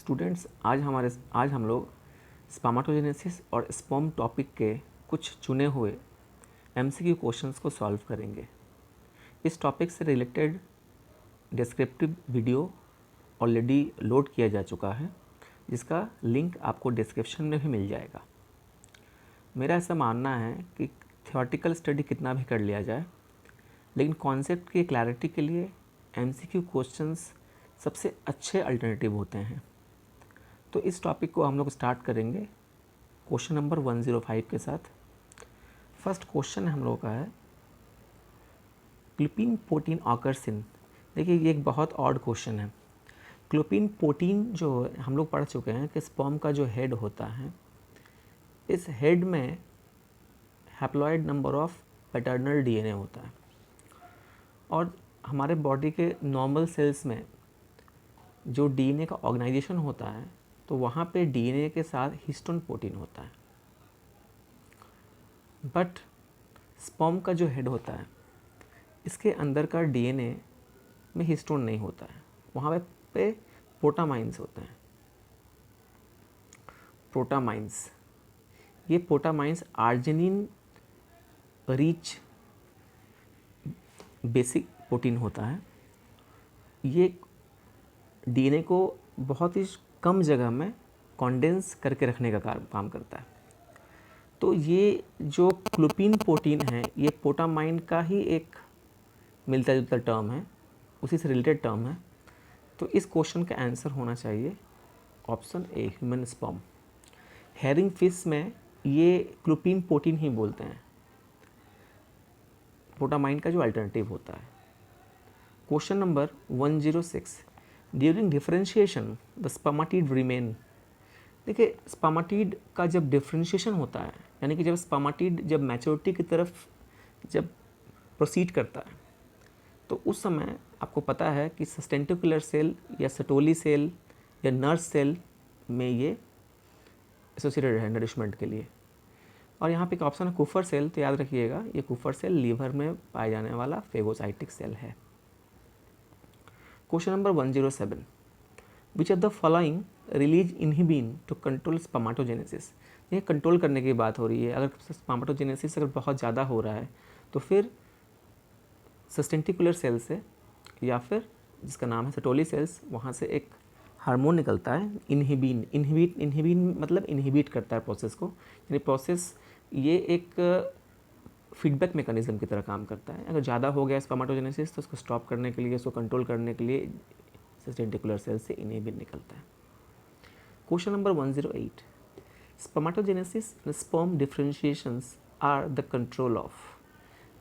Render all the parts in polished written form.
Students, आज हम लोग स्पर्मेटोजेनेसिस और स्पर्म टॉपिक के कुछ चुने हुए एमसीक्यू क्वेश्चंस को सॉल्व करेंगे। इस टॉपिक से related descriptive video already load किया जा चुका है, जिसका लिंक आपको डिस्क्रिप्शन में भी मिल जाएगा। मेरा ऐसा मानना है कि थ्योरेटिकल स्टडी कितना भी कर लिया जाए, लेकिन कॉन्सेप्ट की क्लैरिटी के लिए एमसीक्यू क्वेश्चंस सबसे अच्छे अल्टरनेटिव होते हैं। तो इस टॉपिक को हम लोग स्टार्ट करेंगे क्वेश्चन नंबर 105 के साथ। फर्स्ट क्वेश्चन हम लोग का है, क्लोपिन प्रोटीन ऑकर्स इन। देखिए, ये एक बहुत ऑड क्वेश्चन है। क्लोपिन प्रोटीन जो हम लोग पढ़ चुके हैं कि स्पर्म का जो हेड होता है, इस हेड में haploid number of paternal DNA होता है, और हमारे बॉडी के नॉर्मल सेल्स में जो डीएनए का ऑर्गेनाइजेशन होता है, तो वहाँ पे डीएनए के साथ हिस्टोन प्रोटीन होता है। बट स्पर्म का जो हेड होता है, इसके अंदर का डीएनए में हिस्टोन नहीं होता है, वहाँ पे प्रोटामाइंस होते हैं। प्रोटामाइंस, ये प्रोटामाइंस आर्जिनिन रिच बेसिक प्रोटीन होता है। ये डीएनए को बहुत ही कम जगह में कॉन्डेंस करके रखने का काम करता है। तो ये जो क्लोपिन प्रोटीन है, ये प्रोटामाइन का ही एक मिलता जुलता टर्म है, उसी से रिलेटेड टर्म है। तो इस क्वेश्चन का आंसर होना चाहिए option A, human sperm. Herring fish में ये क्लोपिन प्रोटीन ही बोलते हैं, प्रोटामाइन का जो अल्टरनेटिव होता है। Question number 106, during differentiation the spermatid remain. देखिए, स्पर्मेटिड का जब डिफरेंशिएशन होता है, यानी कि जब स्पर्मेटिड जब मैच्योरिटी की तरफ जब प्रोसीड करता है, तो उस समय आपको पता है कि सस्टेंटिकुलर सेल या सटोली सेल या नर्स सेल में ये एसोसिएटेड है नरिशमेंट के लिए। और यहाँ पे एक ऑप्शन है कुफर सेल, तो याद रखिएगा ये कुफर सेल लीवर में पाए जाने वाला फेगोसाइटिक सेल है। Question number 107, which of the following release inhibin to control spermatogenesis. ये कंट्रोल करने की बात हो रही है। अगर स्पर्मेटोजेनेसिस अगर बहुत ज़्यादा हो रहा है, तो फिर सस्टेंटिकुलर सेल से या फिर जिसका नाम है सटोली सेल्स, वहाँ से एक हार्मोन निकलता है इनहिबिन। इनहिबिन मतलब इनहिबिट करता है प्रोसेस को, यानी प्रोसेस ये एक फीडबैक मैकेनिज्म की तरह काम करता है। अगर ज़्यादा हो गया स्पर्मेटोजेनेसिस, तो उसको स्टॉप करने के लिए, उसको कंट्रोल करने के लिए सस्टेंटिकुलर सेल से इनहिबिन निकलता है। Question number 108, spermatogenesis and sperm differentiations are the control of.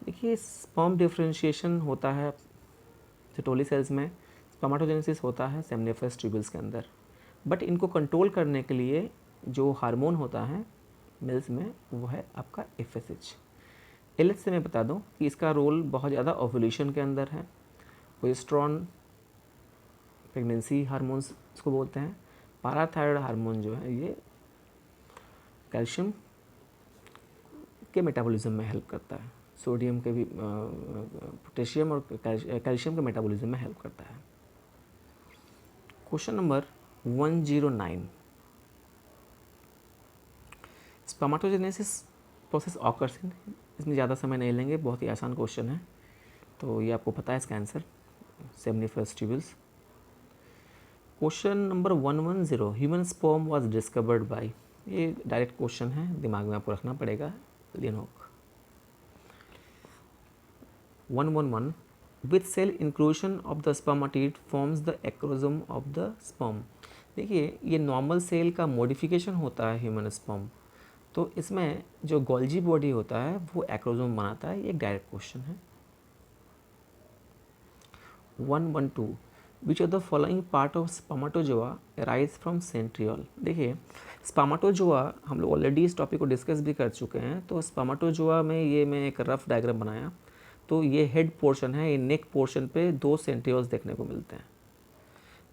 देखिए, स्पर्म डिफरेंशिएशन होता है सटोली सेल्स में, स्पर्मेटोजेनेसिस होता है सेमनिफरस ट्यूबल्स के अंदर। बट इनको कंट्रोल करने के लिए जो हार्मोन होता है मिल्स में, वो है आपका एफएसएच। एलएच से मैं बता दूं कि इसका रोल बहुत ज़्यादा ओव्यूलेशन के अंदर है। प्रोजेस्टेरोन, प्रेगनेंसी हार्मोन्स इसको बोलते हैं। पैराथायरॉयड हार्मोन जो है, ये कैल्शियम के मेटाबॉलिज्म में हेल्प करता है। सोडियम के भी, पोटेशियम और कैल्शियम के मेटाबॉलिज्म में हेल्प करता है। Question number 109, spermatogenesis process occurs in. इसमें ज़्यादा समय नहीं लेंगे, बहुत ही आसान क्वेश्चन है, तो ये आपको पता है इसका answer, seminiferous tubules. Question number 110, human sperm was discovered by. ये डायरेक्ट क्वेश्चन है, दिमाग में आपको रखना पड़ेगा। Leeuwenhoek. 111, with cell inclusion of the spermatid forms the acrosome of the sperm. देखिए, ये नॉर्मल सेल का मॉडिफिकेशन होता है ह्यूमन स्पर्म, तो इसमें जो गोल्जी बॉडी होता है वो एक्रोसोम बनाता है। ये एक डायरेक्ट क्वेश्चन है। 112, विच of the following part of spermatozoa arise from centriole. देखिए, स्पर्मेटोजोआ हम लोग ऑलरेडी इस टॉपिक को डिस्कस भी कर चुके हैं। तो स्पर्मेटोजोआ में ये मैं एक रफ डायग्राम बनाया, तो ये हेड पोर्शन है, ये नेक पोर्शन पे 2 सेंट्रियोल्स देखने को मिलते हैं,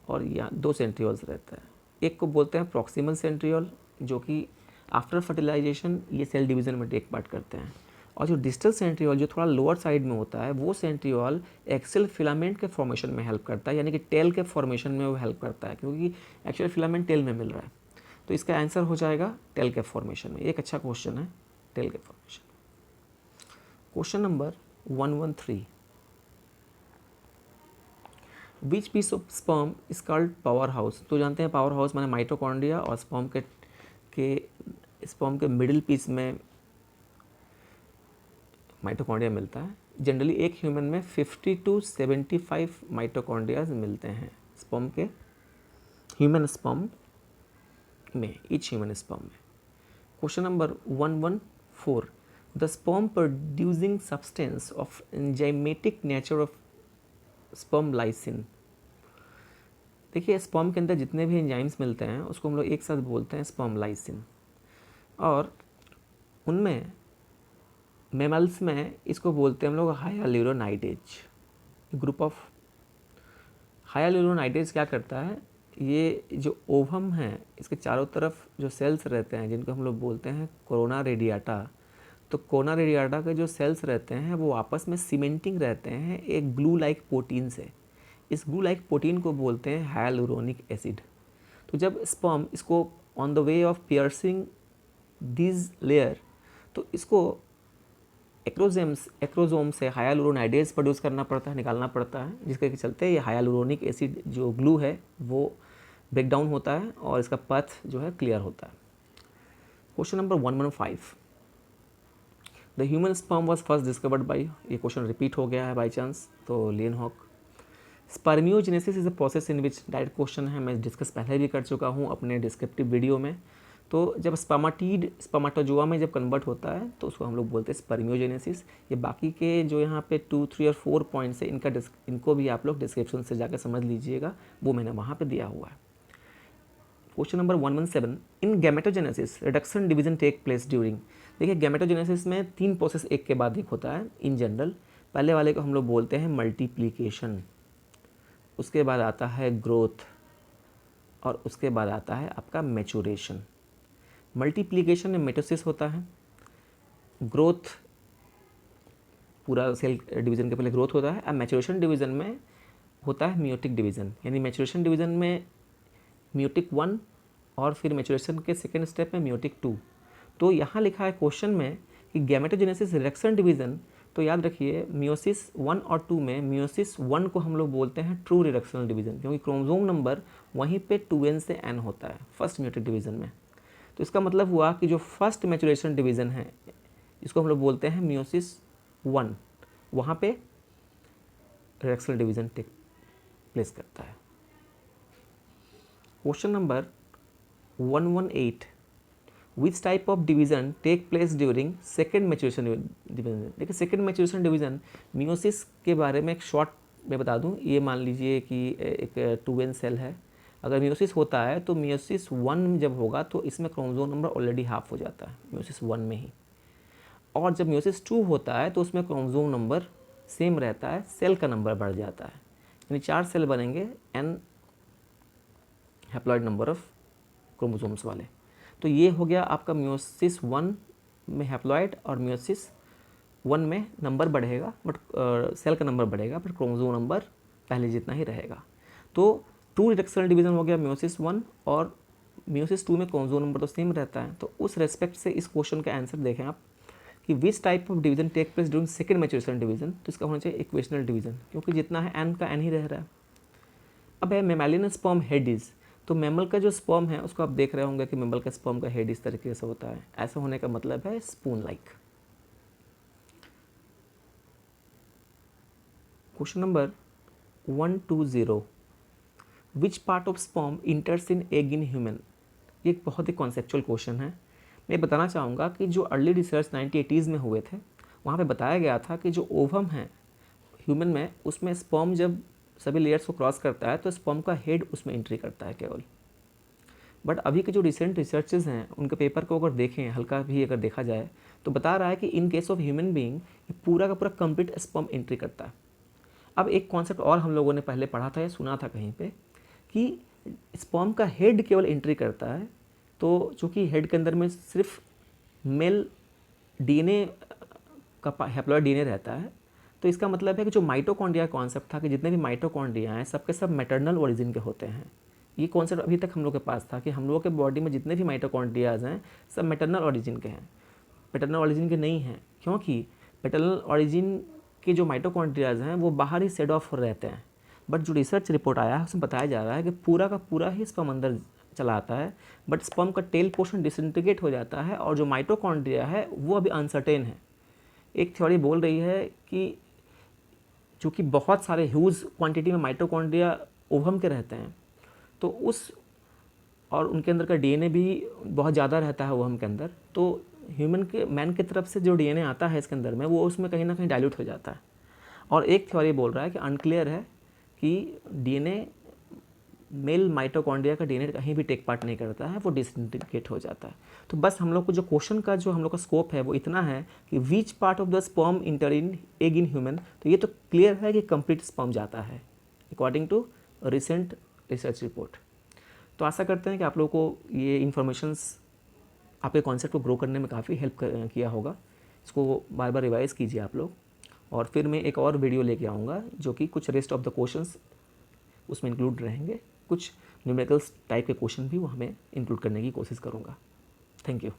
और यहाँ 2 सेंट्रियोल्स रहता है। एक को बोलते हैं प्रॉक्सिमल सेंट्रियोल, जो कि आफ्टर फर्टिलाइजेशन ये सेल डिवीज़न में टेक पार्ट करते हैं, और जो डिस्टल सेंट्रियोल जो थोड़ा लोअर साइड में होता है, वो सेंट्रियोल एक्सेल फिलामेंट के फॉर्मेशन में हेल्प करता है, यानी कि टेल के फॉर्मेशन में वो हेल्प करता है, क्योंकि एक्चुअल फिलामेंट टेल में मिल रहा है। तो इसका आंसर हो जाएगा टेल के फॉर्मेशन में। एक अच्छा क्वेश्चन है टेल के formation. Question number 113, which piece of sperm is called power house. तो जानते हैं पावर हाउस माने माइटोकॉन्ड्रिया, और स्पर्म के मिडिल पीस में माइटोकॉन्ड्रिया मिलता है। जनरली एक ह्यूमन में 50 to 75 माइटोकॉन्ड्रियाज मिलते हैं स्पर्म के, ह्यूमन स्पर्म में, ईच ह्यूमन स्पर्म में। Question number 114, the sperm producing substance of enzymatic nature of sperm lysine. देखिए स्पर्म के अंदर जितने भी एंजाइम्स मिलते हैं उसको हम लोग एक साथ बोलते हैं स्पर्म लाइसिन, और उनमें मैमल्स में इसको बोलते हैं हम लोग हायालुरोनाइडेज। ग्रुप ऑफ हायालुरोनाइडेज क्या करता है, ये जो ओवम है इसके चारों तरफ जो सेल्स रहते हैं जिनको हम लोग बोलते हैं कोरोना रेडियाटा, तो कोरोना रेडियाटा के जो सेल्स रहते हैं वो आपस में सीमेंटिंग रहते हैं एक ग्लू लाइक प्रोटीन से। इस ग्लू लाइक प्रोटीन को बोलते हैं हायालुरोनिक एसिड। तो जब स्पर्म इसको on the way of piercing this layer, तो इसको एक्रोजोम से हायालुरोनाइडेज प्रोड्यूस करना पड़ता है, निकालना पड़ता है, जिसके चलते ये हायालुरोनिक एसिड जो ग्लू है वो ब्रेक डाउन होता है और इसका पथ जो है क्लियर होता है। Question number 115, the human sperm was first discovered by, ये क्वेश्चन रिपीट हो गया है बाई चांस, तो Leeuwenhoek. Spermiogenesis is a process in which, direct question है, मैं डिस्कस पहले भी कर चुका हूँ अपने डिस्क्रिप्टिव वीडियो में। तो जब स्पर्माटीड स्पर्माटोजोआ में जब कन्वर्ट होता है तो उसको हम लोग बोलते हैं स्पर्मियोजेनेसिस। ये बाकी के जो यहाँ पे 2, 3 और 4 पॉइंट्स है इनको भी आप लोग डिस्क्रिप्शन से जाकर समझ लीजिएगा, वो मैंने वहाँ पे दिया हुआ है। Question number 117, in gametogenesis reduction division take place during. देखिए गैमेटोजेनेसिस में 3 प्रोसेस एक के बाद एक होता है इन जनरल। पहले वाले को हम लोग बोलते हैं मल्टीप्लीकेशन, उसके बाद आता है ग्रोथ, और उसके बाद आता है आपका मैचुरेशन। मल्टीप्लिकेशन में मेटोसिस होता है, ग्रोथ पूरा सेल डिवीज़न के पहले ग्रोथ होता है, अब मैचुरेशन डिवीज़न में होता है मियोटिक डिवीज़न। यानी मैचुरेशन डिवीज़न में मियोटिक 1 और फिर मैचुरेशन के सेकेंड स्टेप में मियोटिक 2। तो यहाँ लिखा है क्वेश्चन में कि गैमेटोजेनेसिस रिडक्शन डिवीज़न, तो याद रखिए मियोसिस 1 और 2 में मियोसिस 1 को हम लोग बोलते हैं ट्रू रिडक्शनल डिवीज़न, क्योंकि क्रोमोसोम नंबर वहीं पे 2n से n होता है फर्स्ट मियोटिक डिवीज़न में। तो इसका मतलब हुआ कि जो फर्स्ट मैचुरेशन डिवीज़न है इसको हम लोग बोलते हैं मियोसिस 1, वहाँ पे रिडक्शनल डिवीज़न टेक प्लेस करता है। Question number 118, which type of division take place during second maturation division. देखिए सेकेंड मैचुरेशन डिवीज़न मियोसिस के बारे में एक शॉर्ट में बता दूं, ये मान लीजिए कि एक 2n सेल है, अगर मियोसिस होता है तो मियोसिस 1 जब होगा तो इसमें क्रोमोसोम नंबर ऑलरेडी हाफ हो जाता है मियोसिस 1 में ही, और जब मियोसिस 2 होता है तो उसमें क्रोमोसोम नंबर सेम रहता है, सेल का नंबर बढ़ जाता है, यानी 4 सेल बनेंगे n haploid number of chromosomes वाले। तो ये हो गया आपका मियोसिस 1 में हैप्लॉइड, और मियोसिस 1 में नंबर बढ़ेगा बट सेल का नंबर बढ़ेगा बट क्रोमोसोम नंबर पहले जितना ही रहेगा। तो टू रिडक्शनल डिवीज़न हो गया मियोसिस 1, और मियोसिस 2 में क्रोमोसोम नंबर तो सेम रहता है। तो उस रेस्पेक्ट से इस क्वेश्चन का आंसर देखें आप कि which type of division take place during second maturation division, तो इसका होना चाहिए इक्वेशनल डिवीजन, क्योंकि जितना है n का n ही रह रहा है। अब है मेमालियन स्पर्म हेड इज, तो मैमल का जो स्पर्म है उसको आप देख रहे होंगे कि मैमल का स्पर्म का हेड इस तरीके से होता है, ऐसा होने का मतलब है spoon like. Question number 120, which part of sperm इंटर्स in egg in human. ये एक बहुत ही कॉन्सेप्चुअल क्वेश्चन है। मैं बताना चाहूँगा कि जो अर्ली रिसर्च 1980s में हुए थे वहाँ पे बताया गया था कि जो ओवम है ह्यूमन में, उसमें स्पर्म जब सभी लेयर्स को क्रॉस करता है तो स्पर्म का हेड उसमें एंट्री करता है केवल। बट अभी के जो रिसेंट रिसर्चेज हैं उनके पेपर को अगर देखें, हल्का भी अगर देखा जाए, तो बता रहा है कि in case of human being ये पूरा का पूरा कंप्लीट स्पर्म एंट्री करता है। अब एक कॉन्सेप्ट और हम लोगों ने पहले पढ़ा था या सुना था कहीं पे कि स्पर्म का हेड केवल एंट्री करता है, तो चूँकि हेड के अंदर में सिर्फ मेल डीएनए का हैप्लॉइड डीएनए रहता है, तो इसका मतलब है कि जो माइटोकॉन्ड्रिया कॉन्सेप्ट था कि जितने भी माइटोकॉन्ड्रिया हैं सबके सब मैटरनल ओरिजिन के होते हैं। ये कॉन्सेप्ट अभी तक हम लोग के पास था कि हम लोगों के बॉडी में जितने भी माइटोकॉन्ड्रियाज हैं सब मैटरनल ओरिजिन के हैं, पैटर्नल ओरिजिन के नहीं हैं, क्योंकि पैटर्नल ओरिजिन के जो माइटोकॉन्ड्रियाज हैं वो बाहर ही सेड ऑफ रहते हैं। बट जो रिसर्च रिपोर्ट आया है उसमें बताया जा रहा है कि पूरा का पूरा ही स्पर्म अंदर चला आता है, बट स्पर्म का टेल पोर्शन डिसइंटीग्रेट हो जाता है और जो माइटोकॉन्ड्रिया है वो अभी अनसर्टेन है। एक थ्योरी बोल रही है कि चूँकि बहुत सारे ह्यूज क्वांटिटी में माइटोकॉन्ड्रिया ओवम के रहते हैं, तो उस और उनके अंदर का डीएनए भी बहुत ज़्यादा रहता है ओवम के अंदर, तो ह्यूमन के मैन की तरफ से जो डीएनए आता है इसके अंदर में वो उसमें कहीं ना कहीं डाइल्यूट हो जाता है। और एक थ्योरी बोल रहा है कि अनक्लियर है कि डीएनए मेल माइटोकॉन्ड्रिया का डीएनए कहीं भी टेक पार्ट नहीं करता है, वो डिसइंटीग्रेट हो जाता है। तो बस हम लोग को जो क्वेश्चन का जो हम लोग का स्कोप है वो इतना है कि which part of the sperm inter in egg in human, तो ये तो क्लियर है कि कंप्लीट स्पर्म जाता है according to recent research report. तो आशा करते हैं कि आप लोगों को ये इन्फॉर्मेशंस आपके कॉन्सेप्ट को ग्रो करने में काफ़ी हेल्प किया होगा। इसको बार बार रिवाइज़ कीजिए आप लोग, और फिर मैं एक और वीडियो लेके आऊँगा जो कि कुछ रेस्ट ऑफ द क्वेश्चंस उसमें इंक्लूड रहेंगे, कुछ न्यूमेरिकल्स टाइप के क्वेश्चन भी वो हमें इंक्लूड करने की कोशिश करूँगा। Thank you.